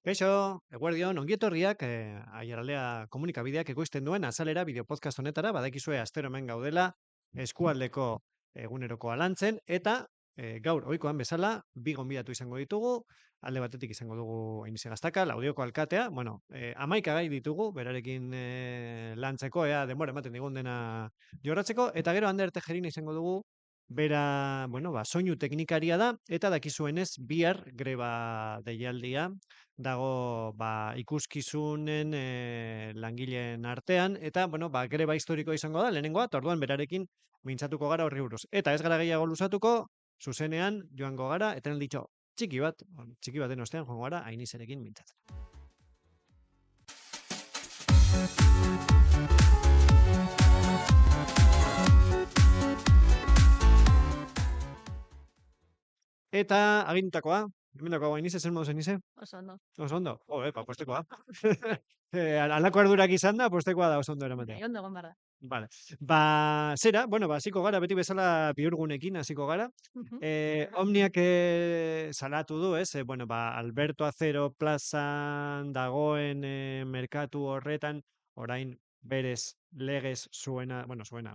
Kaixo, eguerdion, ongi etorriak, Aiaraldea komunikabideak ekoizten duen azalera bideo podcast honetara, badakizue astero hemen gaudela, eskualdeko egunerokoa lantzen, eta gaur, ohikoan bezala, bi gonbidatu izango ditugu, alde batetik izango dugu Ainise Gaztaka, Laudioko alkatea, bueno, 11 gai ditugu, berarekin lantzeko, ea denbora ematen digun dena jorratzeko, eta gero Ander Tejerina izango dugu, bera, bueno, soinu teknikaria da, eta dakizuenez, bihar greba deialdia, dago ikuskizunen langileen artean, eta bueno, greba historikoa izango da, lehenengoa, eta orduan berarekin mintzatuko gara horri buruz. Eta ez gara gehiago luzatuko, zuzenean joango gara, eta ditxo, txiki baten ostean joango gara, Ainiserekin mintzatzen. Eta agindutakoa, hemendakoa Ainise, zer moduz Ainise? Oso ondo. Oso ondo, postekoa. Alako ardurak izan da, postekoa da oso ondo eramatea. Ondo egon behar da. Vale. Zera, bueno, hasiko gara, beti bezala bihurgunekin hasiko gara. Omniak salatu du, ez? Bueno, Alberto Acero plazan dagoen merkatu horretan, orain berez legez zuena,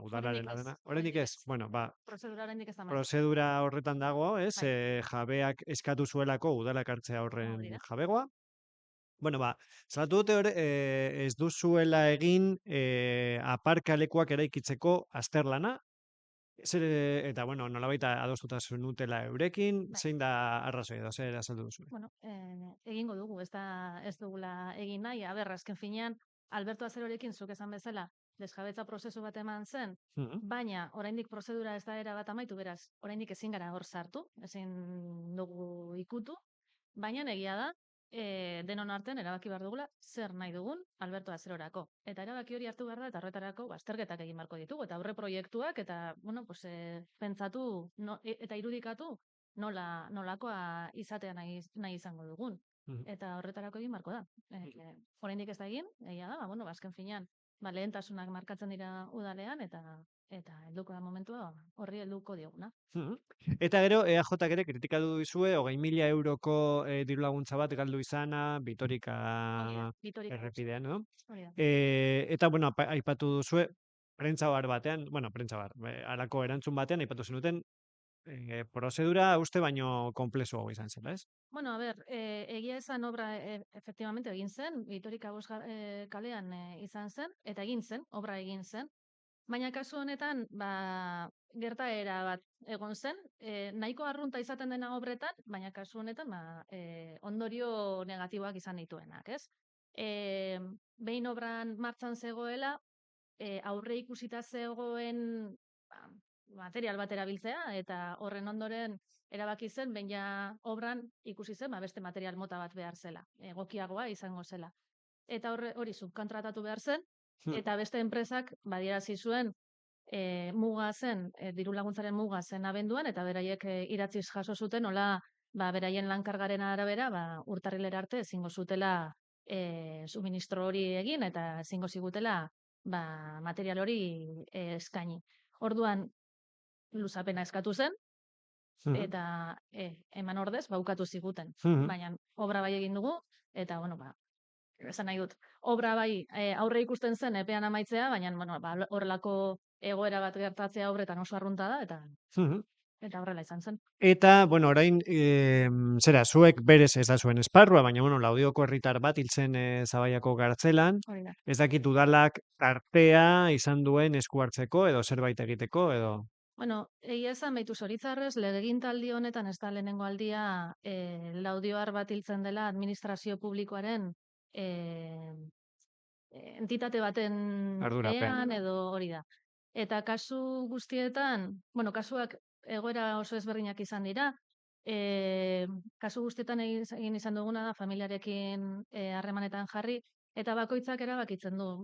udalaren dena. Oraindik ez, bueno, Prozedura oraindik ez da amaitu. prozedura horretan dago, ez? Jabeak eskatu zuelako udalak hartzea horren jabegoa. Bueno, salatu dute ez duzuela egin aparkalekuak eraikitzeko azterlana, eta, bueno, nolabait adostuta zenutela eurekin, zein da arrazoi edo, zer azaldu duzu? Bueno, egingo dugu, ez dugula egin nahi, azken finean, Alberto Azerorekin zuk esan bezala, desjabetza prozesu bat eman zen, baina oraindik prozedura ez da era bat amaitu, beraz, oraindik ezin gara hor sartu, ezin dugu ikutu, baina egia da, denon artean erabaki behar dugula zer nahi dugun Alberto Azerorako. Eta erabaki hori hartu behar da, eta horretarako azterketak egin beharko ditugu, eta aurre proiektuak, eta, bueno, pentsatu eta irudikatu nolakoa izatea nahi izango dugun. Eta horretarako egin beharko da. Oraindik ez da egin, egia da, bueno, azken finean, lehentasunak markatzen dira udalean, eta helduko da momentua horri helduko dioguna. Eta gero, EAJak ere kritikatu dizue, 20.000 euroko dirulaguntza bat galdu izana, Bitorika errepidean, no? Eta, bueno, aipatu duzue, prentza batean, halako erantzun batean, aipatu zenuten, prozedura uste baino konplexuago izan zela, ez? Bueno, egia esan obra efectivamente egin zen, Bitorika kalean izan zen, eta obra egin zen, baina kasu honetan, gertaera bat egon zen, nahiko arrunta izaten dena obretan, baina kasu honetan, ondorio negatiboak izan dituenak, ez? Behin obran martxan zegoela, aurre ikusita zegoen material bat erabiltzea, eta horren ondoren erabaki zen, behin obran ikusi zen, beste material mota bat behar zela, egokiagoa izango zela. Eta hori subkontratatu behar zen, eta beste enpresak badierazi zuen muga zen, diru laguntzaren muga zen abenduan, eta beraiek idatziz jaso zuten, hola, beraien lankargaren arabera, urtarrilera arte ezingo zutela suministro hori egin, eta ezingo zigutela material hori eskaini. Orduan, luzapena eskatu zen, eta eman ordez, ukatu ziguten. Baina, obra bai egin dugu, eta, bueno, esan nahi dut, obra bai aurre ikusten zen epean amaitzea, baina, bueno, horrelako egoera bat gertatzea obretan oso arrunta da, eta horrela izan zen. Eta, bueno, orain, zuek berez ez da zuen esparrua, baina, bueno, Laudioko herritar bat hiltzen Zabaiako gartzelan, ez dakit udalak artea izan duen esku hartzeko, edo zerbait egiteko, edo... Bueno, egia esan behitu zoritzarrez, legegintaldi honetan ez da lehenengo aldia Laudioar bat hiltzen dela administrazio publikoaren entitate baten ean edo hori da. Eta kasu guztietan, bueno, kasuak egoera oso ezberdinak izan dira, kasu guztietan egin izan duguna da familiarekin harremanetan jarri, eta bakoitzak erabakitzen du.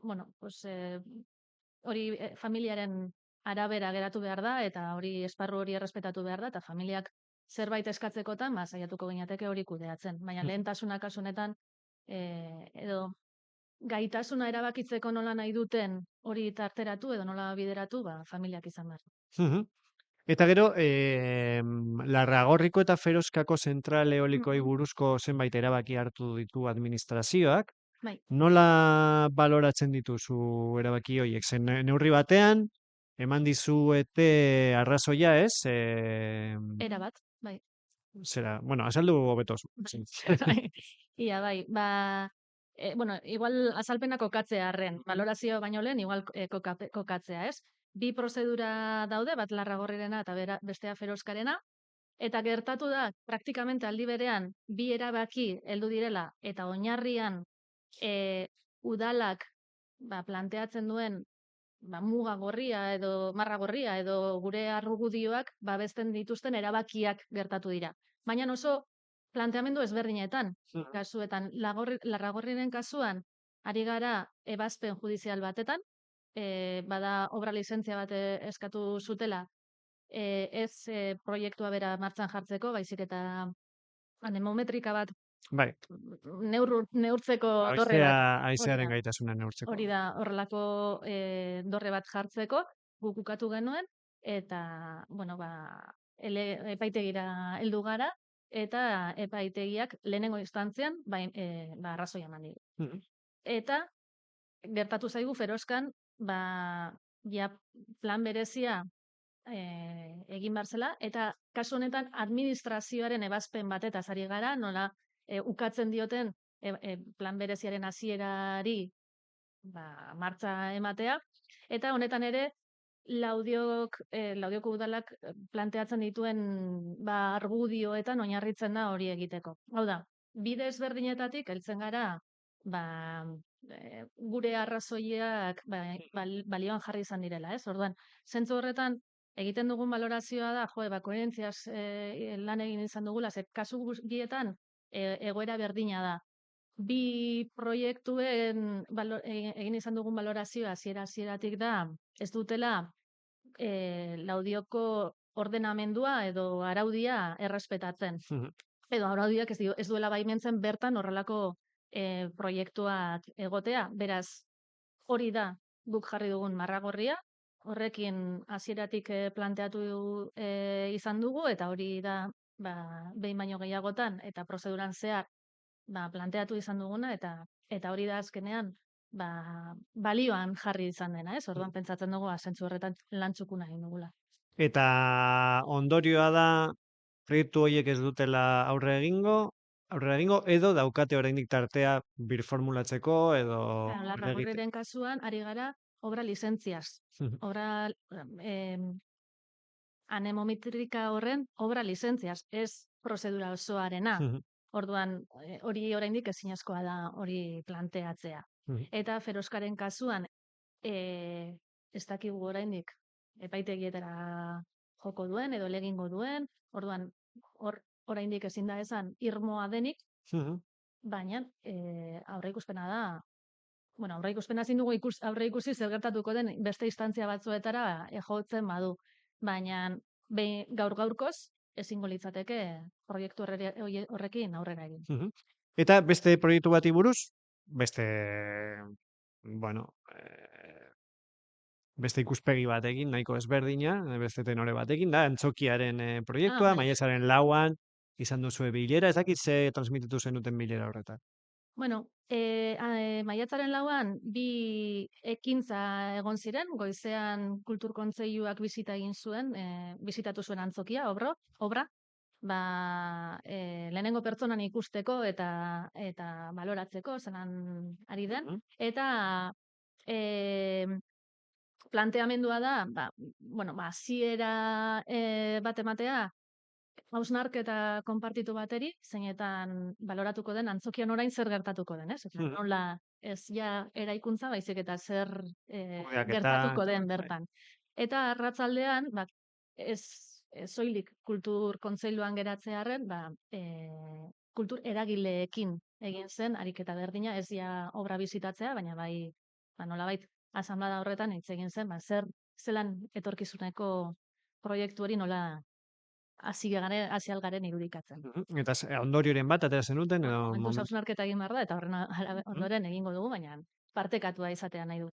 Bueno, hori familiaren arabera geratu behar da, eta hori esparru hori errespetatu behar da, eta familiak zerbait eskatzekotan, saiatuko ginateke hori kudeatzen. Baina lehentasuna kasunetan, edo gaitasuna erabakitzeko nola nahi duten hori tarteratu edo nola bideratu, familiak izan behar. Eta gero, Larragorriko eta Feroskako zentral eolikoi Mhm. buruzko zenbait erabaki hartu ditu administrazioak. Bai, Nola baloratzen dituzu erabaki horiek? Zen neurri batean, eman dizuete arrazoia, ez? erabat, bai. Zera, bueno, azaldu hobeto zu. Bai, Sí. bai. Ia bai, bueno, igual azalpena kokatzea arren, balorazio baino lehen, igual kokatzea, ez? Bi prozedura daude, bat Larragorrirena eta bestea Feroskarena, eta gertatu da, praktikamente aldi berean, bi erabaki heldu direla, eta oinarrian udalak planteatzen duen muga gorria edo marra gorria edo gure argudioak babesten dituzten erabakiak gertatu dira. Baina oso planteamendu ezberdinetan, kasuetan, Larragorriren kasuan, ari gara ebazpen judizial batetan, bada obra lizentzia bat eskatu zutela, ez proiektua bera martxan jartzeko, baizik eta anemometrika bat Bai, neurtzeko dorre haizea, bat, hori haizearen da. gaitasuna neurtzeko. Hori da, horrelako dorre bat jartzeko, guk ukatu genuen, eta, bueno, epaitegira heldu gara, eta epaitegiak lehenengo instantzian, arrazoia eman digu. Mhm. Eta, gertatu zaigu Feroskan, ja plan berezia egin behar zela, eta kasu honetan administrazioaren ebazpen batetaz ari gara, nola ukatzen dioten plan bereziaren hasierari martxa ematea, eta honetan ere Laudioko udalak planteatzen dituen argudioetan oinarritzen da hori egiteko. Hau da, bide ezberdinetatik heltzen gara gure arrazoiak balioan jarri izan direla, ez? Orduan, zentzu horretan egiten dugun balorazioa da, koherentziaz lan egin izan dugula, ze kasu bietan egoera berdina da. Bi proiektuen egin izan dugun balorazioa hasieratik da, ez dutela Laudioko ordenamendua edo araudia errespetatzen. Mhm. Edo araudiak ez duela baimentzen bertan horrelako proiektuak egotea. Beraz, hori da guk jarri dugun marragorria, horrekin hasieratik planteatu izan dugu, eta hori da behin baino gehiagotan eta prozeduran zehar planteatu izan duguna, eta hori da azkenean balioan jarri izan dena, ez? Orduan pentsatzen dugu zentzu horretan lantzukuna egin dugula. Eta ondorioa da, proiektu horiek ez dutela aurrera egingo, edo daukate oraindik tartea birformulatzeko, edo egite. Larragorriren kasuan, ari gara obra lizentziaz. Mhm. Obra anemometrika horren obra lizentziaz, ez prozedura osoarena. Mhm. Orduan, hori oraindik ezinezkoa da hori planteatzea. Mhm. Eta Feroskaren kasuan, ez dakigu oraindik epaitegietara joko duen edo legingo duen, orduan, oraindik ezin da esan irmoa denik, Mhm. baina aurreikuspena da, bueno, aurreikuspena ezin dugu aurreikusi zer gertatuko den beste instantzia batzuetara jotzen badu, baina gaur-gaurkoz ezingo litzateke proiektu horrekin aurrera egin. Mhm. Eta beste proiektu bati buruz, bueno, beste ikuspegi batekin, nahiko ezberdina, beste tenore batekin, da, antzokiaren proiektua, Bai. maiatzaren 4an izan duzue bilera, ez dakit ze transmititu zenuten bilera horretan. Bueno, maiatzaren 4an bi ekintza egon ziren, goizean Kultur Kontseiluak bisita egin zuen, bisitatu zuen antzokia, obra, lehenengo pertsonan ikusteko eta baloratzeko, zelan ari den, Mhm. eta planteamendua da, hasiera bat ematea, hausnarketa konpartitu bateri, zeinetan baloratuko den antzokian orain zer gertatuko den, ez? Eta Mhm. nola ez ja eraikuntza, baizik eta zer Kudeaketa, gertatuko den bai. bertan. Eta arratsaldean, ez soilik kultur kontseiluan geratzearren, kultur eragileekin egin zen ariketa berdina, ez ja obra bizitatzea, baina bai, nolabait asanblada horretan hitz egin zen, zelan etorkizuneko proiektu hori nola hasi algaren irudikatzen. Mhm. Eta ondorioren bat atera zenuten, Bueno, edo momentuz momentu. hausnarketa egin behar da, eta horren ondoren egingo dugu, baina partekatua izatea nahi du.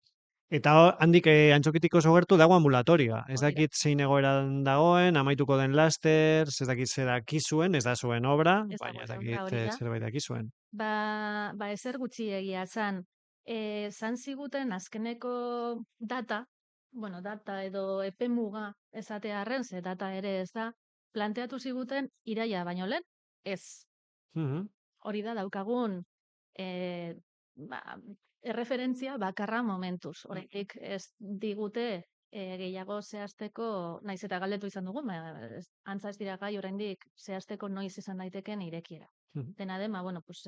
Eta handik antzokitik oso gertu dago ambulatorioa. Ez Hori da. dakit zein egoeran dagoen, amaituko den laster, ez dakit zer dakizuen, ez da zuen obra, Ez dago baina ez ez obra dakit hori da. zerbait dakizuen. Ba ezer gutxi egia zan. Zan ziguten azkeneko data, bueno, data edo epemuga esatearren, ze data ere ez da, planteatu ziguten iraila baino lehen, ez. Mhm. Hori da daukagun e, ba, erreferentzia bakarra momentuz. Oraindik ez digute gehiago zehazteko, naiz eta galdetu izan dugu, antza ez dira gai oraindik zehazteko noiz izan daiteken irekiera. Mhm. Dena den, bueno, pues,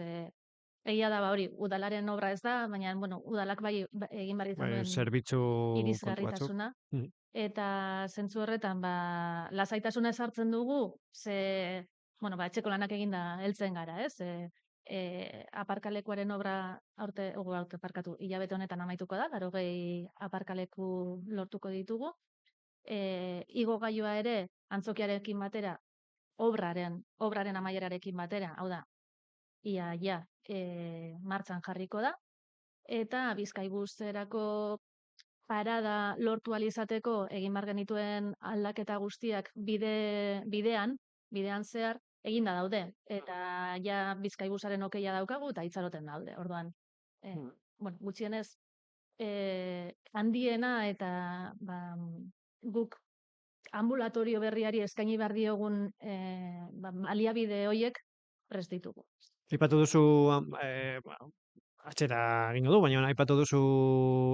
egia da, ba, hori, udalaren obra ez da, baina, bueno, udalak bai egin behar izan duen Zerbitzu kontu batzuk. irizgarritasuna, Mhm. eta zentzu horretan, ba, lasaitasuna esartzen dugu, ze, bueno, ba, etxeko lanak eginda heltzen gara, ez? Aparkalekuaren obra aurte parkatu, hilabete honetan amaituko da, 80 aparkaleku lortuko ditugu. Igogailoa ere antzokiarekin batera, obraren amaierarekin batera, hau da, ia martxan jarriko da, eta Bizkaibuzerako parada lortu ahal izateko egin behar genituen aldaketa guztiak bidean zehar eginda daude. Eta ja Bizkaibusaren okeia daukagu eta itxaroten daude. Orduan, bueno, gutxienez, handiena eta ba, guk ambulatorio berriari eskaini behar diogun aliabide hoiek prest ditugu. Aipatu duzu, atxera egingo du, baina aipatu duzu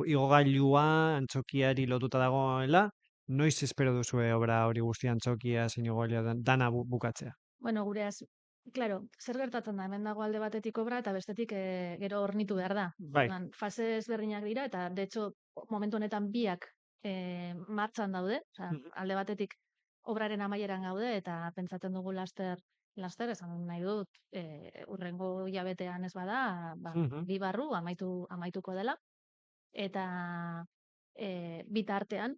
igogailua antzokiari lotuta dagoela, noiz espero duzue obra hori guztia antzokia zein igogailua dana bukatzea? Bueno, claro, zer gertatzen da, hemen dago alde batetik obra eta bestetik gero hornitu behar da. Bai. Orduan, fase ezberdinak dira eta, de hecho, momentu honetan biak martxan daude, alde batetik obraren amaieran gaude eta pentsatzen dugu laster esan nahi dut, urrengo hilabetean ez bada, ba, Mhm. bi barru amaituko dela, eta bitartean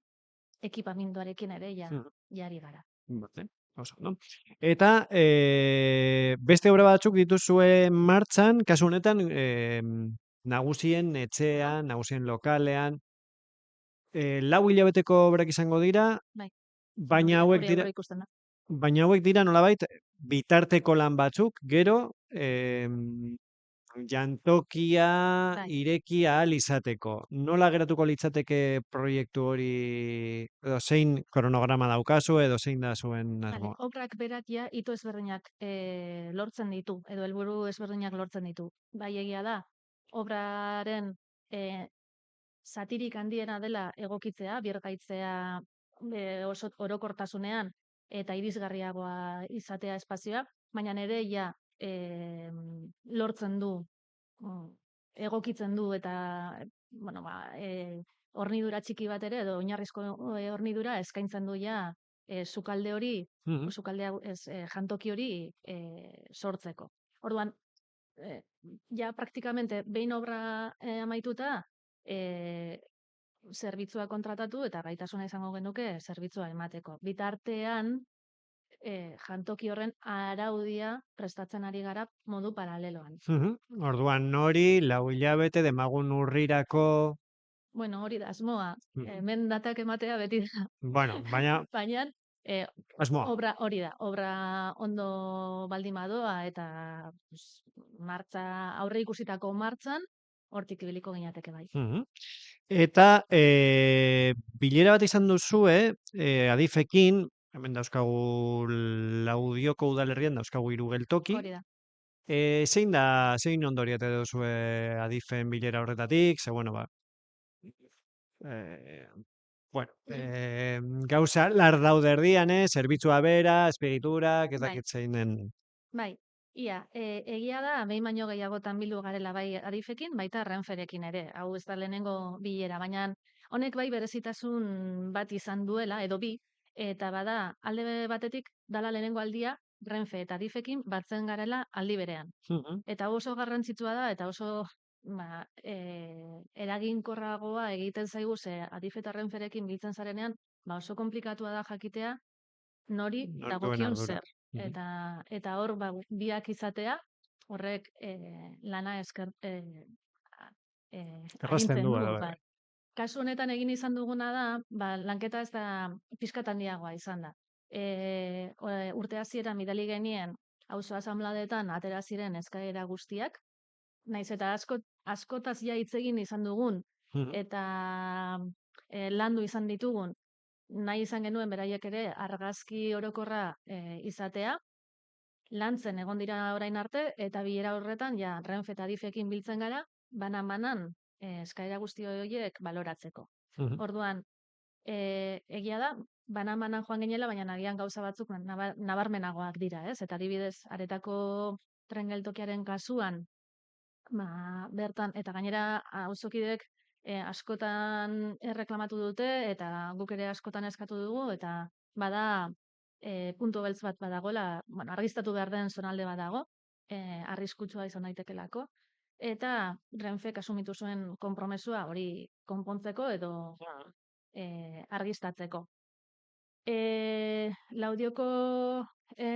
ekipaminduarekin ere jari gara. Vale, oso, no? Eta beste obra batzuk dituzue martxan, kasu honetan, nagusien etxean, nagusien lokalean, lau hilabeteko obrak izango dira, Bai, baina hauek hori dira, aurreikusten da. baina hauek dira nolabait bitarteko lan batzuk, gero jantokia Bai. ireki ahal izateko. Nola geratuko litzateke proiektu hori, edo zein kronograma daukazu, edo zein da zuen Vale, asmoa? obrak berak ja ito ezberdinak lortzen ditu, edo helburu ezberdinak lortzen ditu. Bai egia da, obraren zatirik handiena dela egokitzea, birgaitzea oso orokortasunean eta irisgarriagoa izatea espazioa, baina ere ja lortzen du, mm, egokitzen du eta bueno, ba, hornidura txiki bat ere edo oinarrizko hornidura eskaintzen du ja sukalde hori, Mhm. sukaldea ez jantoki hori sortzeko. Orduan, ja praktikamente behin obra amaituta, zerbitzua kontratatu eta gaitasuna izango genuke zerbitzua emateko. Bitartean, jantoki horren araudia prestatzen ari gara modu paraleloan. Mhm. Orduan nori, lau hilabete, demagun urrirako... Bueno, hori da, asmoa. Mhm. Hemen datak ematea beti da. Bueno, baina Baina, asmoa. obra hori da, obra ondo baldin badoa eta pues, aurre ikusitako martzan, hortik ibiliko ginateke bai. Mhm. Eta bilera bat izan duzue, adifekin, hemen dauzkagu Laudioko udalerrian dauzkagu hiru geltoki. Hori da. Zein ondorio ate duzue adifen bilera horretatik? Ze, bueno, ba, eh, bueno, gauza lar daude erdian, zerbitzua bera, espiriturak, ez Bai, dakit zein den. bai. Ia, egia da, behin baino gehiagotan bildu garela bai adifekin, baita renferekin ere. Hau ez da lehenengo bilera, baina honek bai berezitasun bat izan duela, edo bi, eta bada alde batetik dala lehenengo aldia renfe eta adifekin batzen garela aldi berean. Mhm. Eta oso garrantzitsua da, eta oso ba, eraginkorragoa egiten zaigu, ze adif eta renferekin biltzen zarenean, ba oso komplikatua da jakitea nori Nor duen dagokion ardura. zer. Mhm. Eta hor, ba, biak izatea, horrek lana Errazten agintzen du, du, edo, bai. Kasu honetan egin izan duguna da, lanketa ez da pixkat handiagoa izan da. Urte hasieran bidali genien auzo asanbladetan atera ziren eskaera guztiak, naiz eta askotaz ja hitz egin izan dugun Mhm. eta landu izan ditugun, nahi izan genuen beraiek ere argazki orokorra izatea, lantzen egon dira orain arte, eta bilera horretan ja Renfe eta Adifekin biltzen gara, banan eskaera guzti horiek baloratzeko. Mhm. Orduan, egia da, banan joan ginela, baina agian gauza batzuk nabarmenagoak dira, ez? Eta adibidez, aretako tren geltokiaren kasuan, bertan, eta gainera auzokideek askotan erreklamatu dute, eta guk ere askotan eskatu dugu, eta bada puntu beltz bat badagoela, bueno, argiztatu behar den zonalde badago, arriskutsua izan daitekelako, eta Renfek asumitu zuen konpromesua hori konpontzeko edo argiztatzeko. Laudioko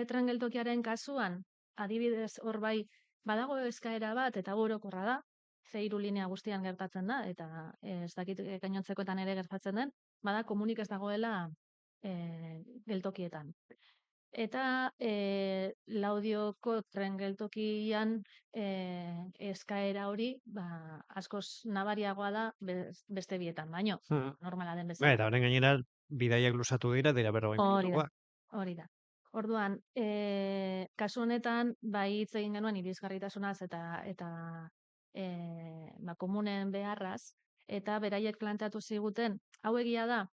tren geltokiaren kasuan, adibidez hor bai, badago eskaera bat eta orokorra da, ze 3 linea guztian gertatzen da, eta ez dakit gainontzekoetan ere gertatzen den, bada komunik ez dagoela geltokietan. Eta Laudioko tren geltokian eskaera hori askoz nabariagoa da beste bietan, baino Mhm. normala den Bai, bezala. eta orain gainera bidaiak luzatu dira 40 Hori da, minutukoak. hori da. Orduan, kasu honetan, bai hitz egin genuen irisgarritasunaz eta komunen beharraz, eta beraiek planteatu ziguten, hau egia da,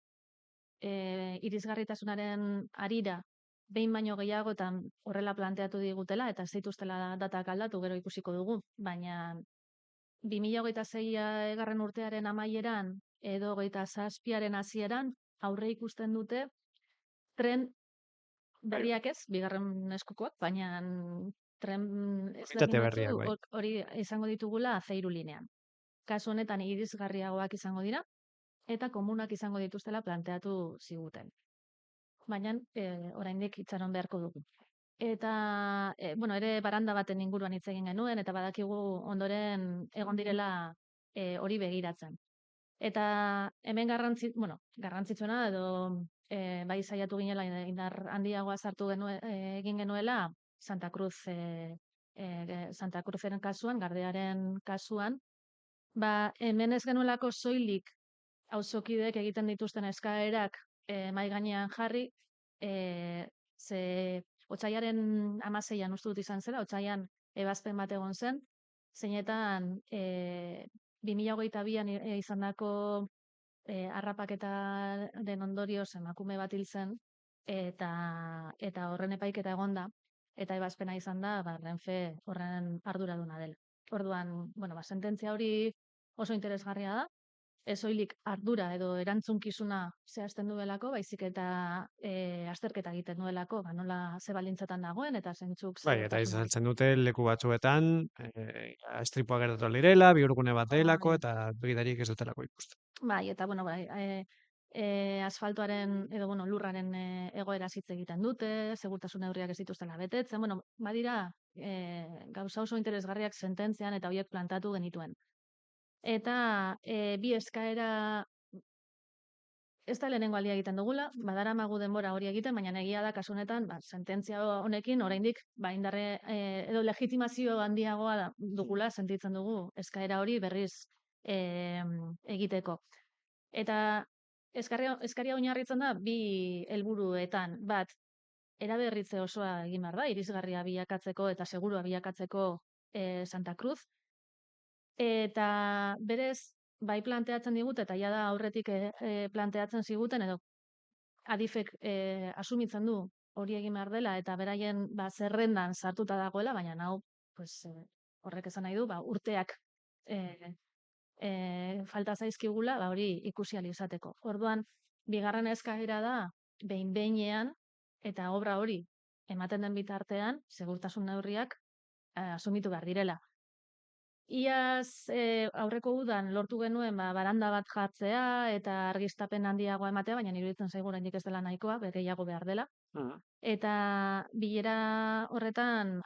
irisgarritasunaren harira, behin baino gehiagotan horrela planteatu digutela, eta ez dituztela datak aldatu, gero ikusiko dugu, baina 2026 egarren urtearen amaieran, edo 27aren hasieran, aurre ikusten dute, tren berriak ez, bigarren eskukoak, baina tren Unitate ezberdin berriak, bai. hori izango ditugula C3 linean. Kasu honetan irisgarriagoak izango dira, eta komunak izango dituztela planteatu ziguten. Baina oraindik itxaron beharko dugu. Eta, bueno, ere baranda baten inguruan hitz egin genuen, eta badakigu ondoren egon direla hori begiratzen. Eta hemen garrantzitsuena edo bai saiatu ginela indar handiagoa sartu egin genuela Santa Cruz Santa Cruzeren kasuan, Gardearen kasuan, hemen ez genuelako soilik auzokideek egiten dituzten eskaerak mahai gainean jarri, ze otsaiaren 16an uste dut izan zela, otsaian ebazpen bat egon zen, zeinetan 2022an izandako harrapaketaren ondorioz emakume bat hil zen, eta horren epaiketa egonda, eta ebazpena izan da, Renfe horren arduraduna dela. Orduan, bueno, sententzia hori oso interesgarria da, ez soilik ardura edo erantzunkizuna zehazten duelako, baizik eta azterketa egiten duelako, nola ze baldintzetan dagoen eta zeintzuk Bai, eta segurtasun hori. izaltzen dute leku batzuetan, istripua gertatu direla, bihurgune bat Hori delako, da. eta gidarik ez dutelako ikusten. Bai, eta bueno, asfaltoaren edo bueno, lurraren egoera hitz egiten dute, segurtasun neurriak ez dituztela betetzen, bueno, badira gauza oso interesgarriak sententzian eta horiek plantatu genituen. Eta bi eskaera ez da lehenengo aldia egiten dugula, badaramagu denbora hori egiten, baina egia da kasu honetan, sententzia honekin oraindik indarre edo legitimazio handiagoa dugula sentitzen dugu eskaera hori berriz egiteko. Eta eskaria oinarritzen da bi helburuetan, bat eraberritze osoa egin behar da, irisgarria bilakatzeko eta segurua bilakatzeko Santa Cruz, eta berez bai planteatzen digut, eta ja da aurretik planteatzen ziguten, edo Adifek asumitzen du hori egin behar dela, eta beraien zerrendan sartuta dagoela, baina hau horrek esan nahi du, urteak falta zaizkigula, hori ikusi ahal izateko. Orduan, bigarren eskaera da, behin-behinean, eta obra hori ematen den bitartean, segurtasun neurriak asumitu behar direla. Iaz aurreko udan lortu genuen baranda bat jartzea eta argiztapen handiagoa ematea, baina iruditzen zaigu oraindik ez dela nahikoa, gehiago behar dela. Eta bilera horretan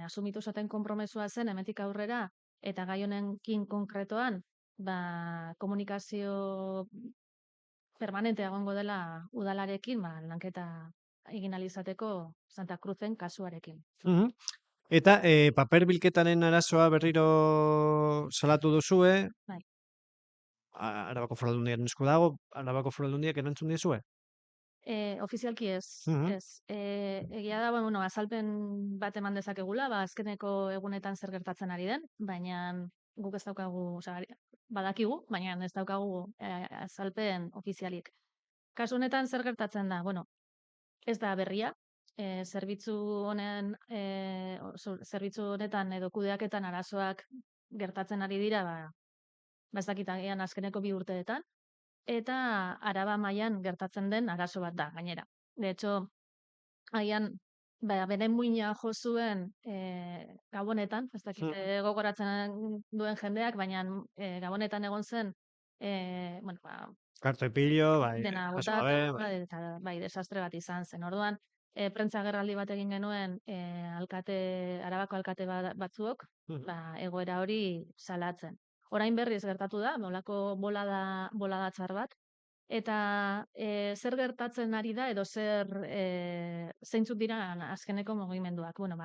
asumitu zaten konpromesua zen hemetik aurrera, eta gai honenkin konkretoan komunikazio permanentea egongo dela udalarekin, lanketa egin ahal izateko Santa Cruzen kasuarekin. Mhm. Eta paper bilketaren arazoa berriro salatu duzue, Bai. Arabako Foru Aldundiaren esku dago, Arabako Foru Aldundiak erantzun dizue? Ofizialki ez, Mhm. ez. Egia da, bueno, azalpen bat eman dezakegula, azkeneko egunetan zer gertatzen ari den, baina guk ez daukagu, badakigu, baina ez daukagu azalpen ofizialik. Kasu honetan zer gertatzen da? Bueno, ez da berria, zerbitzu honetan edo kudeaketan arazoak gertatzen ari dira, ez dakit agian azkeneko 2 urteetan, eta Araba mailan gertatzen den arazo bat da, gainera. De hecho, agian bere muina jo zuen Gabonetan, ez dakit gogoratzen duen jendeak, baina Gabonetan egon zen, bueno, Kartepillo, bai, dena jaso botata, gabe, bai. eta bai, desastre bat izan zen. Orduan, prentza agerraldi bat egin genuen Arabako alkate batzuok, Mhm. egoera hori salatzen. Orain berriz gertatu da, nolako bolada txar bat, eta zer gertatzen ari da edo zeintzuk dira azkeneko mugimenduak. Bueno,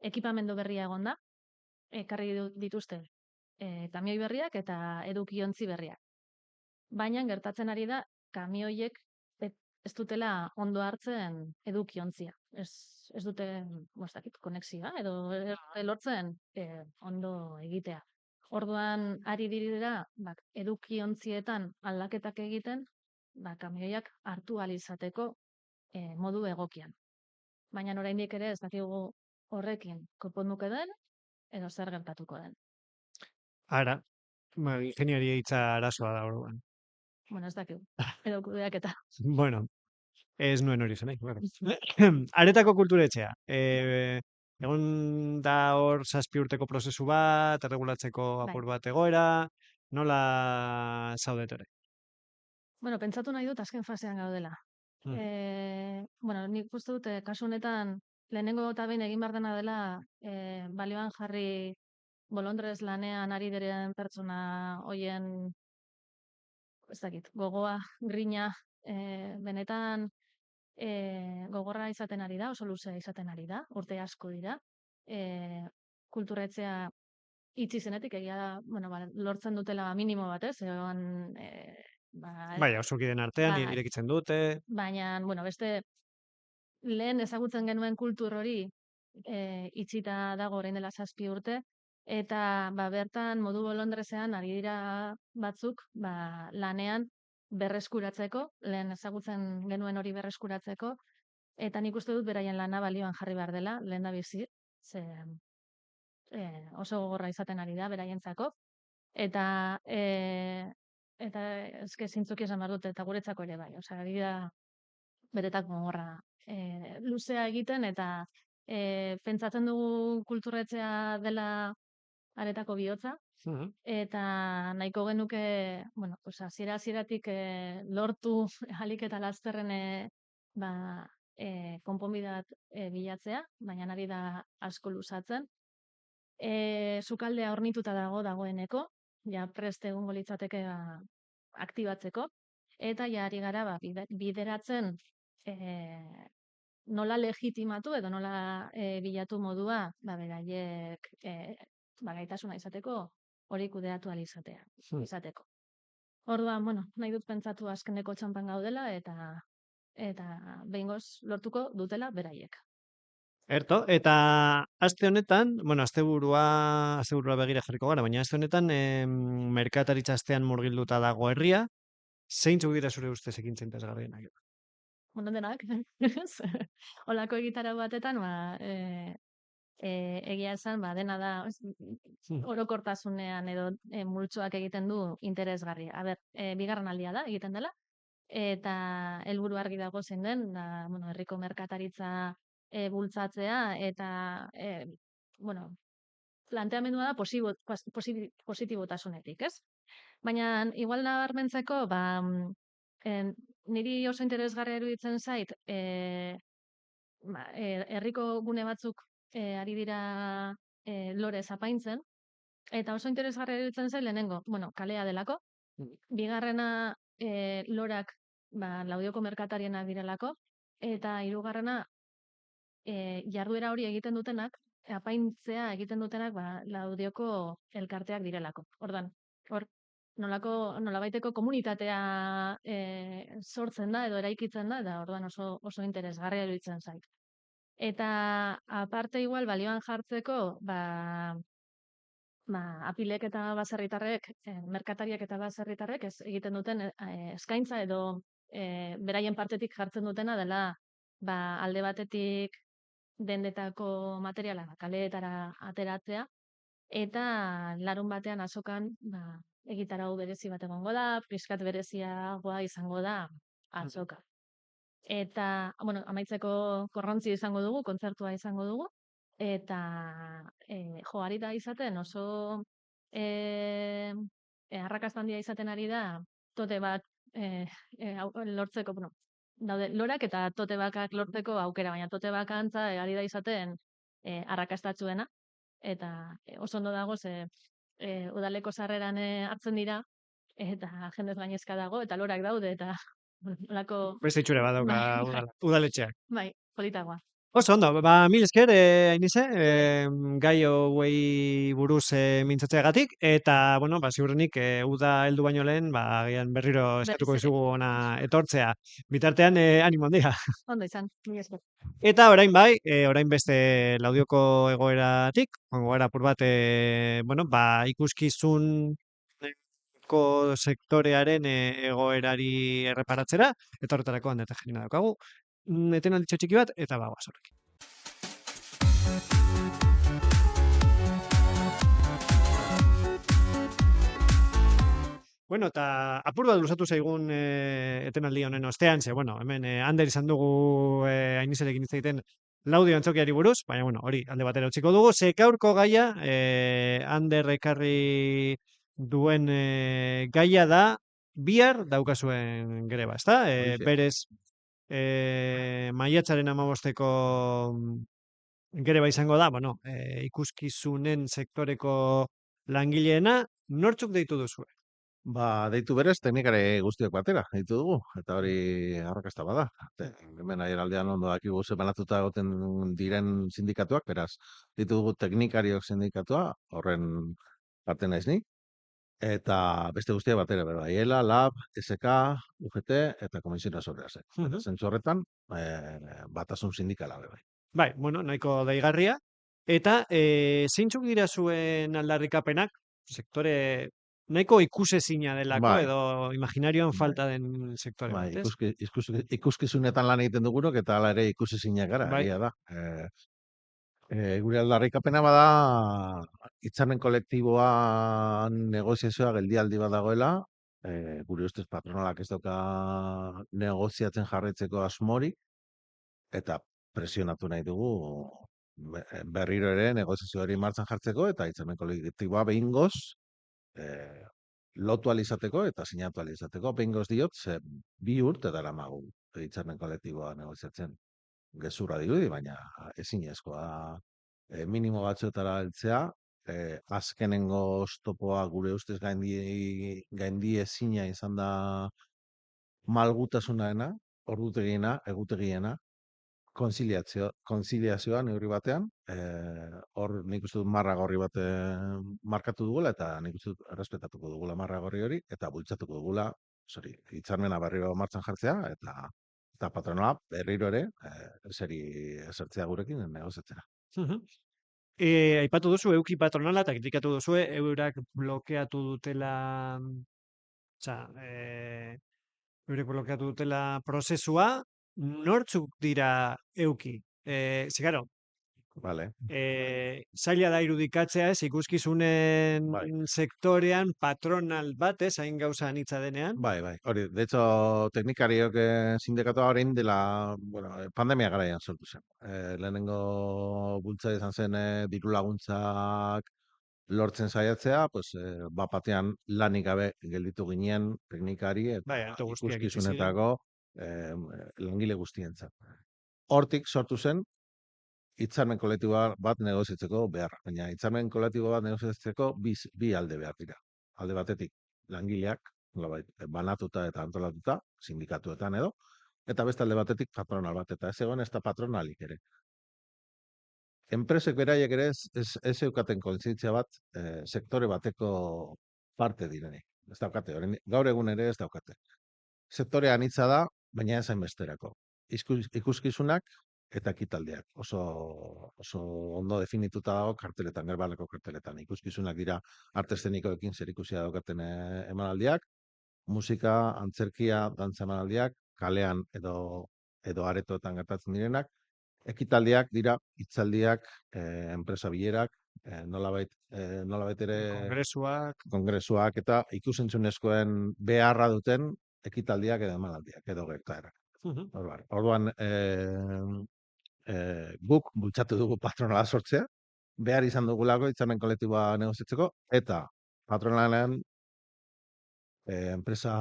ekipamendu berria egon da, ekarri dituzte kamioi berriak eta edukiontzi berriak. Baina gertatzen ari da kamioiek ez dutela ondo hartzen edukiontzia. Ez dute, ez dakit, konexioa edo lortzen ondo egitea. Orduan ari dirira edukiontzietan aldaketak egiten, kamioiak hartu ahal izateko modu egokian. Baina oraindik ere ez dakigu horrekin konponduko den edo zer gertatuko den. Ara, ingenieria hitza arazoa da orduan. Bueno, ez dakigu. Edo kudeaketa. Bueno, ez nuen hori zen, bueno. Aretako kulturetxea. Egon da hor 7 urteko prozesu bat, erregulatzeko Bai. apur bat egoera, nola zaudete ere? Bueno, pentsatu nahi dut azken fasean gaudela. Bueno, nik uste dut, kasu honetan, lehenengo eta behin egin behar dena dela, balioan jarri bolondrez lanean ari diren pertsona hoien, ez dakit, gogoa, grina, benetan gogorra izaten ari da, oso luzea izaten ari da, urte asko dira. Kulturretzea itxi zenetik, egia da, bueno, lortzen dutela minimo bat, ez? Egon, Bai, auzokideen artean bai, irekitzen dute. baina, bueno, beste lehen ezagutzen genuen kultur hori itxita dago orain dela 7 urte, eta bertan modu bolondrezean ari dira batzuk lanean berreskuratzeko, lehen ezagutzen genuen hori berreskuratzeko, eta nik uste dut beraien lana balioan jarri behar dela, lehen da bizi, ze oso gogorra izaten ari da beraientzako, eta eske zintzuki esan behar dut, eta guretzako ere bai, osea, ari da beretak gogorra luzea egiten, eta pentsatzen dugu kulturretzea dela aretako bihotza, eta nahiko genuke, bueno, pues hasieratik lortu ahalik eta lasterren konponbide bat bilatzea, baina ari da asko luzatzen. Sukaldea hornituta dagoeneko, ja prest egongo litzateke aktibatzeko, eta ja ari gara bideratzen nola legitimatu edo nola bilatu modua beraiek gaitasuna izateko hori kudeatu ahal izateko. Orduan, bueno, nahi dut pentsatu azkeneko txanpan gaudela eta behingoz lortuko dutela beraiek. Erto, eta aste honetan, bueno, asteburua begira jarriko gara, baina aste honetan merkataritza astean murgilduta dago herria, zeintzuk dira zure ustez ekintzen interesgarrienak? Bueno, denak, olako egitarau batetan, egia esan, dena da orokortasunean edo multzoak egiten du interesgarri. A ber, bigarren aldia da egiten dela, eta helburu argi dago zein den, bueno, herriko merkataritza bultzatzea, eta, bueno, planteamendua da positibotasunetik, ez? Baina, igual nabarmentzeko, niri oso interesgarria iruditzen zait, herriko gune batzuk ari dira lore zapaintzen, Eta oso interesgarria iruditzen zait lehenengo, bueno, kalea delako, bigarrena lorak Laudioko merkatarienak direlako, eta hirugarrena jarduera hori egiten dutenak, apaintzea egiten dutenak Laudioko elkarteak direlako. Ordan, hor nolabaiteko komunitatea sortzen da edo eraikitzen da, eta ordan oso interesgarria iruditzen zait. Eta aparte igual balioan jartzeko, apilek eta baserritarrek, merkatariak eta baserritarrek egiten duten eskaintza edo beraien partetik jartzen dutena dela alde batetik dendetako materiala kaleetara ateratzea, eta larun batean azokan egitarau berezi bat egongo da, pixkat bereziagoa izango da azoka. Eta, bueno, amaitzeko korrontzi izango dugu, kontzertua izango dugu, eta ari da izaten oso arrakasta handia izaten ari da tote bat lortzeko, bueno, daude lorak eta tote bakak lortzeko aukera, baina tote baka antza ari da izaten arrakastatzuena, eta oso ondo dago ze udaleko sarreran hartzen dira, eta jendez gainezka dago, eta lorak daude, eta nolako... Beste itxure badauka udaletxeak. Bai, politagoa. Oso ondo, mil esker, Ainize, gai hauei buruz mintzatzeagatik, eta, bueno, ziurrenik, uda heldu baino lehen, agian berriro eskatuko dizugu ona etortzea. Bitartean, animo handia. Ondo izan, mil esker. Eta orain orain beste Laudioko egoeratik, gara apur bat, ikuskizun sektorearen egoerari erreparatzera, eta horretarako handeta jenina daukagu. Eten alditxo txiki bat, eta bagoaz horrekin. Bueno, eta apur bat luzatu zaigun etenaldi honen ostean, ze, bueno, hemen Ander izan dugu Ainizerekin hitz egiten Laudio antzokiari buruz, baina, bueno, hori alde batera utziko dugu, ze gaurko gaia, Ander ekarri duen gaia da, bihar daukazuen greba, ezta? Berez, maiatzaren 15-eko greba izango da, bueno, ikuskizunen sektoreko langileena, nortzuk deitu duzue? Deitu berez, teknikari guztiak batera, deitu dugu, eta hori arrakasta bada. Hemen aieraldean ondo dakigu semanatuta egoten diren sindikatuak, beraz, deitu dugu teknikariok sindikatua, horren parte naiz ni, eta beste guztiak batera, bera, IELA, LAB, SK, UGT, eta Komisiona Sorrease. Zentzu horretan, batasun sindikala, bai. Bai, bueno, nahiko daigarria. Eta zeintzuk dira zuen aldarrikapenak, sektore nahiko ikusezina delako, edo imaginarioan falta den sektore bat, ez? Ikuskizunetan lan egiten dugunok, eta hala ere ikusezinak gara, egia da. Gure aldarrikapena bada, hitzarmen kolektiboan negoziazioa geldialdi bat dagoela, gure ustez patronalak ez dauka negoziatzen jarraitzeko asmori, eta presionatu nahi dugu berriro ere negoziazio hori martxan jartzeko, eta hitzarmen kolektiboa behingoz lotu alizateko eta sinatu alizateko. Behingoz diot, ze 2 urte daramagu hitzarmen kolektiboa negoziatzen. Gezurra dirudi, baina ezinezkoa minimo batzuetara heltzea, azkenengo oztopoa gure ustez gaindi ezina izan da malgutasunaena, ordutegiena, egutegiena, konziliazioa neurri batean, hor nik uste dut marra gorri bat markatu dugula, eta nik uste dut errespetatuko dugula marra gorri hori, eta bultzatuko dugula, hitzarmena berriro martxan jartzea, eta patronala berriro ere, esertzea gurekin negoziatzera. Aipatu duzu, euki patronala, eta kritikatu duzu, eurak blokeatu dutela, eurek blokeatu dutela prozesua, nortzuk dira euki? Zigaro, zaila da irudikatzea, ez ikuskizunen sektorean patronal bat, ez, hain gauza anitza denean? Bai, hori, de hecho, teknikariok sindikatua orain dela, pandemia garaian sortu zen. Lehenengo bultza izan zen diru laguntzak lortzen saiatzea, batean lanik gabe gelditu ginen teknikari eta ikuskizunetako langile guztientzat. Hortik sortu zen hitzarmen kolektibo bat negoziatzeko behar. Baina hitzarmen kolektibo bat negoziatzeko bi alde behar dira. Alde batetik, langileak, nolabait, banatuta eta antolatuta, sindikatuetan edo, eta beste alde batetik patronal bat, eta ez egon ez da patronalik ere. Enpresek beraiek ere ez eukaten kontzientzia bat sektore bateko parte direnik. Ez daukate, gaur egun ere ez daukate. Sektore anitza da, baina ez hainbesterako. Ikuskizunak eta ekitaldiak. Oso ondo definituta dago karteletan, gerbaleko karteletan. Ikuskizunak dira arte eszenikoekin zerikusia daukaten emanaldiak, musika, antzerkia, dantza emanaldiak, kalean edo aretoetan gertatzen direnak. Ekitaldiak dira hitzaldiak, enpresa bilerak, nolabait ere kongresuak eta ikusentzunezkoen beharra duten ekitaldiak edo emanaldiak edo gertaerak. Orduan, guk bultzatu dugu patronala sortzea, behar izan dugulako hitzarmen kolektiboa negoziatzeko, eta patronalean enpresa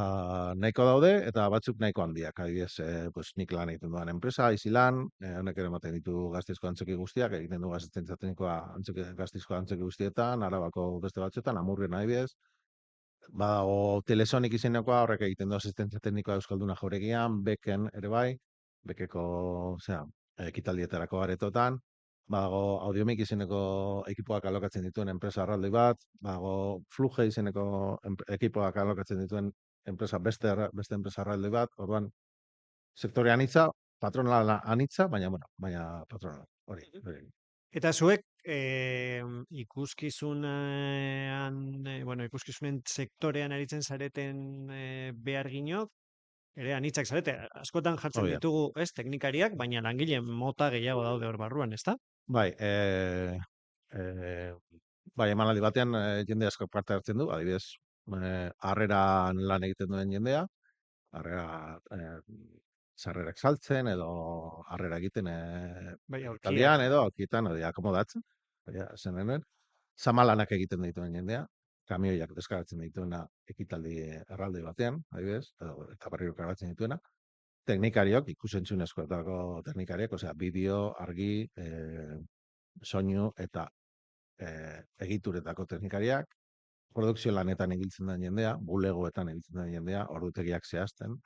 nahiko daude eta batzuk nahiko handiak. Adibidez, pues nik lan egiten duan enpresa, Izilan, honek ere ematen ditu Gasteizko antzoki guztiak, egiten du asistentzia teknikoa Gasteizko antzoki guztietan, Arabako beste batzuetan, Amurrion adibidez. Badago Telesonik izenekoa, horrek egiten du asistentzia teknikoa Euskalduna Jauregian, Beken ere bai, Bekeko, ekitaldietarako aretotan. Badago Audiomik izeneko ekipoak alokatzen dituen enpresa arraldoi bat, badago Fluge izeneko ekipoak alokatzen dituen enpresa beste enpresa arraldoi bat, orduan sektore anitza, patronala anitza, baina patronala, hori. Eta zuek ikuskizunen sektorean aritzen zareten behar ginok, ere anitzak zarete, askotan jartzen ditugu, ez, teknikariak, baina langile mota gehiago daude hor barruan, ezta? Bai, emanaldi batean jende asko parte hartzen du, adibidez, harreran lan egiten duen jendea, sarrerak saltzen edo harrera egiten italian edo aukietan edo akomodatzen, zenenen, zamalanak egiten dituen jendea, kamioiak deskaratzen dituena ekitaldi erraldoi batean, adibidez, eta berriro karatzen dituena, teknikariok, ikusentzunezkoetako teknikariak, osea, bideo, argi, soinu eta egituretako teknikariak, produkzio lanetan ibiltzen den jendea, bulegoetan ibiltzen den jendea, ordutegiak zehazten,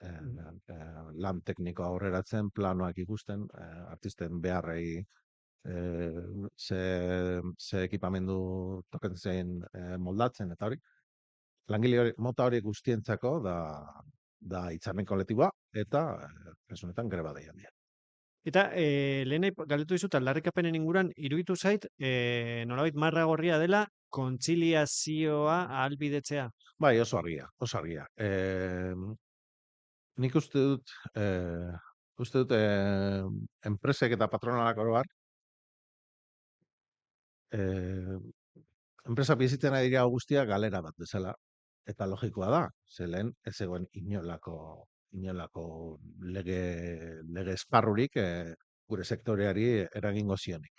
lan teknikoa aurreratzen, planoak ikusten, artisten beharrei ze ekipamendu token zein moldatzen, eta hori. Langile mota hori guztientzako da hitzarmen kolektiboa eta kasunetan greba deian dira. Eta lehen galdetu dizut aldarrikapenen inguruan iruditu zait nolabait marra gorria dela kontziliazioa ahalbidetzea. Bai, oso argia. Nik uste dut enpresek eta patronalak oro har enpresa bizitzen ari dira guztia galera bat bezala. Eta logikoa da, ze lehen ez zegoen inolako lege esparrurik gure sektoreari eragingo zionik.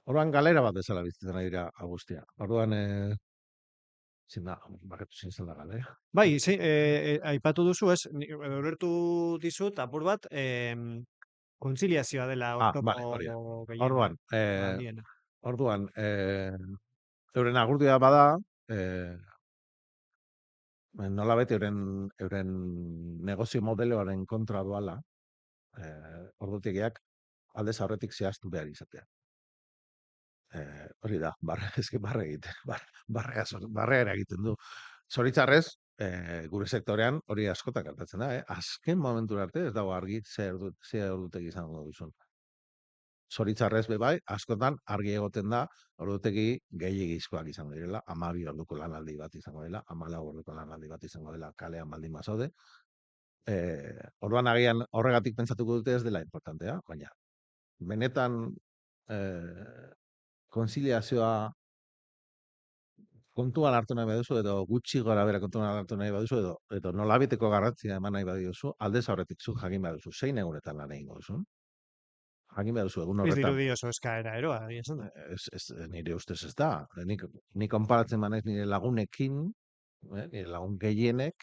Orduan galera bat bezala bizitzen ari dira guztia. Orduan baketu zin da galera. Bai, aipatu duzu, ez, ulertu dizut, apur bat, kontziliazioa dela Orduan, euren agurdia bada, nolabait euren negozio modeloaren kontra doala, ordutegiak aldez aurretik zehaztu behar izatea. Hori da, barrea egiten du. Zoritzarrez, gure sektorean hori askotak gertatzen da, azken momentu arte ez dago argi ze ordutegi izango duzun. Zoritzarrez bai, askotan argi egoten da, ordutegi gehiegizkoak izango direla, 12 orduko lanaldi bat izango dela, 14 orduko lanaldi bat izango dela kalean baldin bazaude. Orduan agian horregatik pentsatuko dute ez dela importantea, baina benetan konziliazioa kontuan hartu nahi baduzu, edo gutxi gora bera kontuan hartu nahi baduzu, edo nolabiteko garrantzia eman nahi baduzu, aldez aurretik zu jakin baduzu, zein egunetan lan egingo duzun. Jakin baduzu, egun horretan. Ez dirudi oso eskaera eroa, esan da. Nire ustez ez da. Nik konparatzen banez nire lagunekin, nire lagun gehienek,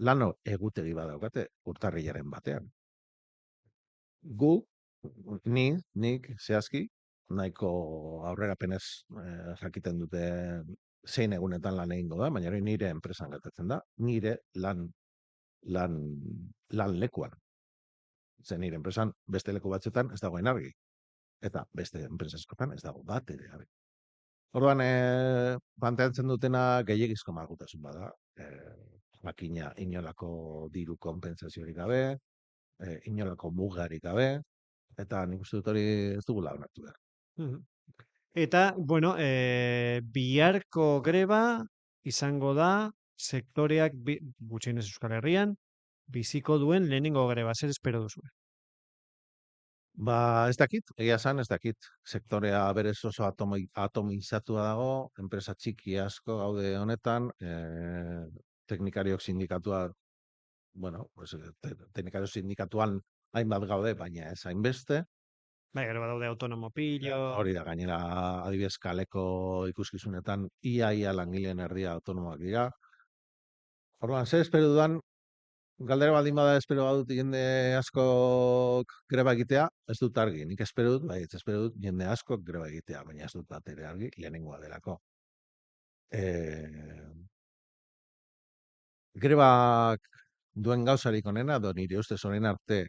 lano egutegi badaukate urtarrilaren batean. Gu nik zehazki, nahiko aurrerapenez jakiten dute zein egunetan lan egingo da, baina hori nire enpresan gertatzen da, nire lan, lan lekuan. Zen nire enpresan beste leku batzuetan ez dagoen argi. Eta beste enpresa askotan ez dago bat ere argi. Orduan, planteatzen dutena gehiagizko malgutasun bada. Makina inolako diru konpentsaziorik gabe, inolako mugarik gabe, eta nik uste dut hori ez dugula onartu behar. Mhm. Eta, bueno, biharko greba izango da sektoreak gutxienez Euskal Herrian biziko duen lehenengo greba, zer espero duzu? Ba, ez dakit, egia esan ez dakit. Sektorea berez oso atomizatua dago, enpresa txiki asko gaude honetan, teknikariok sindikatua, bueno, pues, teknikariok sindikatuan hainbat gaude, baina ez hainbeste. Bai, gero badaude autonomo pilo. Hori da, gainera, adibidez, kaleko ikuskizunetan, ia langileen erdia autonomoak dira. Orduan, zer espero dudan, galdera baldin bada espero badut jende askok greba egitea, ez dut argi. Nik espero dut, bai, espero dut jende askok greba egitea, baina ez dut bat ere argi, lehenengoa delako. Grebak duen gauzarik onena, do nire ustez orain arte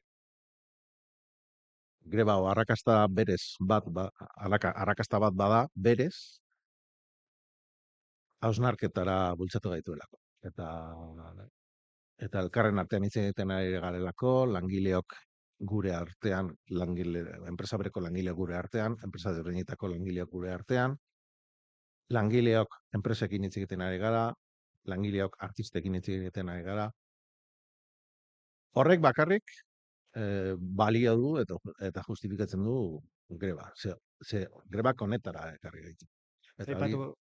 greba o arrakasta berez arrakasta bat bada berez, hausnarketara bultzatu gaituelako. Eta elkarren artean hitz egiten ari garelako, langileok gure artean, enpresa bereko langile gure artean, enpresa desberdinetako langileok gure artean, langileok enpresekin hitz egiten ari gara, langileok artistekin hitz egiten ari gara. Horrek bakarrik balio du eta justifikatzen du greba. Ze grebak honetara ekarri gaitu.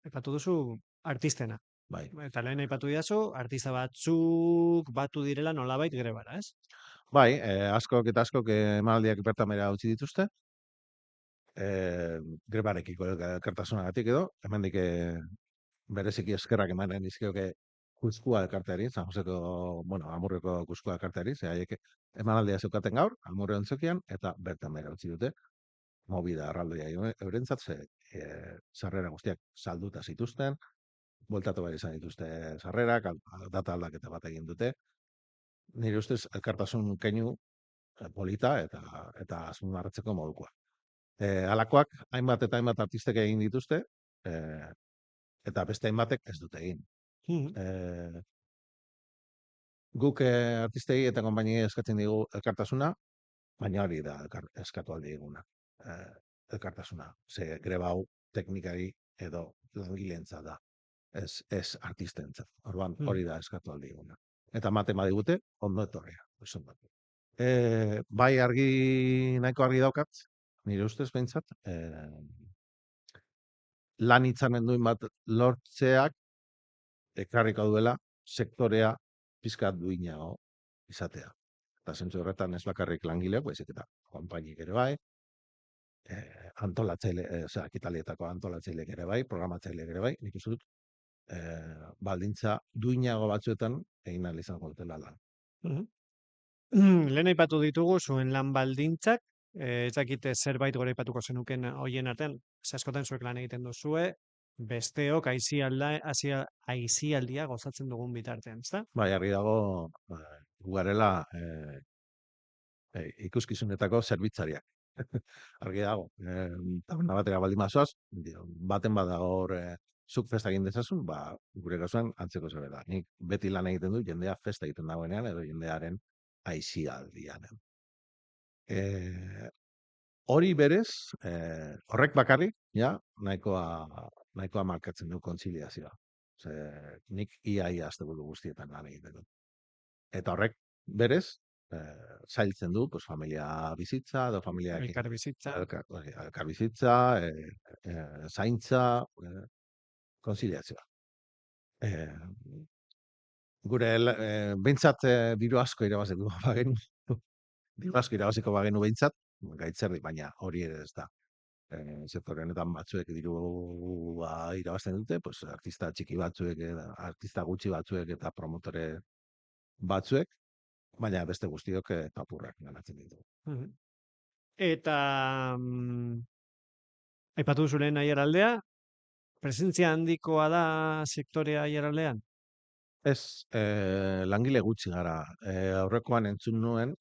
Aipatu duzu artistena. Bai. Eta lehen aipatu didazu, artista batzuk batu direla nolabait grebara, ez? Bai, askok eta askok emanaldiak bertan bera utzi dituzte. Grebarekiko elkartasunagatik edo, hemendik bereziki eskerrak emanen dizkioke Kuskua elkarteari, San Joseko, bueno, Amurreko Kuskua elkarteari, ze haiek emanaldia zeukaten gaur, Amurre ontzokian, eta bertan bera utzi dute. Movida arraldoia eurentzat, ze sarrera guztiak salduta zituzten, bueltatu behar izan dituzte sarrerak, data aldaketa bat egin dute. Nire ustez, elkartasun keinu polita eta azpimarratzeko modukoa. Halakoak, hainbat eta hainbat artistek egin dituzte, eta beste hainbatek ez dute egin. Guk artistei eta konpainia eskatzen digu elkartasuna, baina hori da eskatu aldi eguna. Elkartasuna. Ze greba hau teknikari edo langilentza da. Ez artistentzat. Orduan hori da eskatu aldi eguna. Eta ematen badigute, ondo etorria. Bai argi, nahiko argi daukat, nire ustez behintzat, lan hitzarmenduin bat lortzeak ekarriko duela sektorea pizkat duinago izatea. Eta zentzu horretan ez bakarrik langileak, baizik eta konpainik ere bai, ekitalietako antolatzaileek ere bai, programatzaileek ere bai, nik uste dut, baldintza duinago batzuetan egin ahal izango dutela lan. Lehen aipatu ditugu zuen lan baldintzak, ez dakite zerbait gora aipatuko zenuken hoien artean, askotan zuek lan egiten duzue, besteok aisialdia gozatzen dugun bitartean, ezta? Bai, argi dago, garela ikuskizunetako zerbitzariak. Argi dago, taberna batera baldin bazoaz, baten badago hor zuk festa egin dezazun, gure kasuan antzeko zer da. Nik beti lan egiten du jendea festa egiten dagoenean edo jendearen aisialdian. Hori berez, horrek bakarrik, ja, nahikoa markatzen du kontziliazioa. Nik ia asteburu guztietan lan egiten dut. Eta horrek berez, zailtzen du, pues, familia bizitza, edo familia elkar bizitza, zaintza, konziliazioa. Gure behintzat diru asko irabaziko bagenu, diru asko irabaziko bagenu behintzat, gaitzerdi, baina hori ere ez da. Sektore honetan batzuek dirua irabazten dute, pues, artista txiki batzuek, artista gutxi batzuek eta promotore batzuek, baina beste guztiok papurrak ganatzen ditugu. Eta aipatu duzu lehen aiaraldea, presentzia handikoa da sektorea aiaraldean? Ez, langile gutxi gara. Aurrekoan entzun nuen,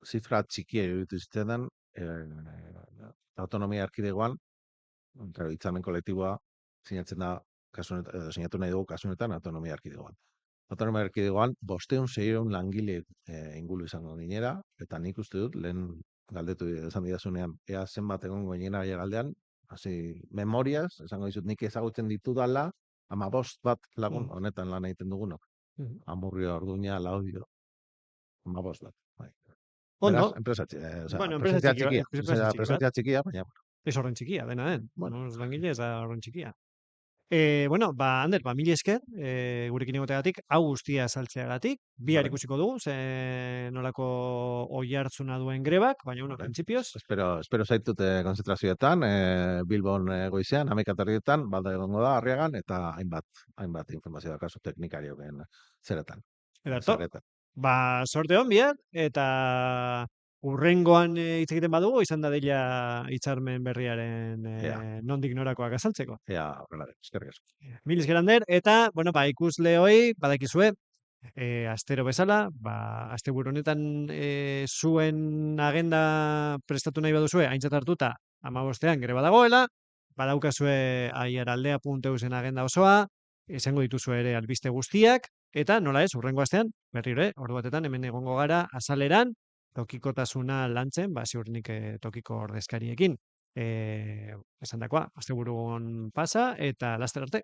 zifra txikia iruditu zitzaidan, autonomia erkidegoan, hitzarmen kolektiboa sinatzen da, sinatu nahi dugu kasu honetan autonomia erkidegoan. Autonomia erkidegoan 500-600 langile inguru izango ginera, eta nik uste dut, lehen galdetu esan didazunean, ea zenbat egongo ginera aiaraldean, hasi memoriaz, esango dizut nik ezagutzen ditudala, 15 bat lagun honetan lan egiten dugunok. Amurrio, Orduña, Laudio, 15 bat. Bai. Beraz, Ondo, enpresa bueno, presentzia txikia. Presentzia txikia, baina ez horren txikia, dena den. Bueno, Langile ez da horren txikia. Bueno, Ander, mila esker, gurekin egoteagatik, hau guztia saltzeagatik, bihar Vale. ikusiko dugu, ze nolako oihartzuna duen grebak, baina vale. printzipioz. Espero zaitut konzentrazioetan, Bilbon goizean, 11:00 bada egongo da, Arriagan, eta hainbat informazio da kasu teknikarioen zeretan. Edarto, Sarretan. sorte hon bihar, eta urrengoan hitz egiten badugu, izan da dela hitzarmen berriaren nondik norakoak azaltzeko. Ea, horrela den, eskerrik asko. Mil esker Ander, eta, bueno, ikusle hoi, badakizue, astero bezala, asteburu honetan zuen agenda prestatu nahi baduzue, aintzat hartuta, 15ean greba dagoela, badaukazue aiaraldea.eusen agenda osoa, izango dituzu ere albiste guztiak, eta nola ez, urrengo astean, berriro, ordu batetan hemen egongo gara azaleran, tokikotasuna lantzen, ziurrenik tokiko ordezkariekin. Esan dakoa, asteburuan pasa, eta laster arte.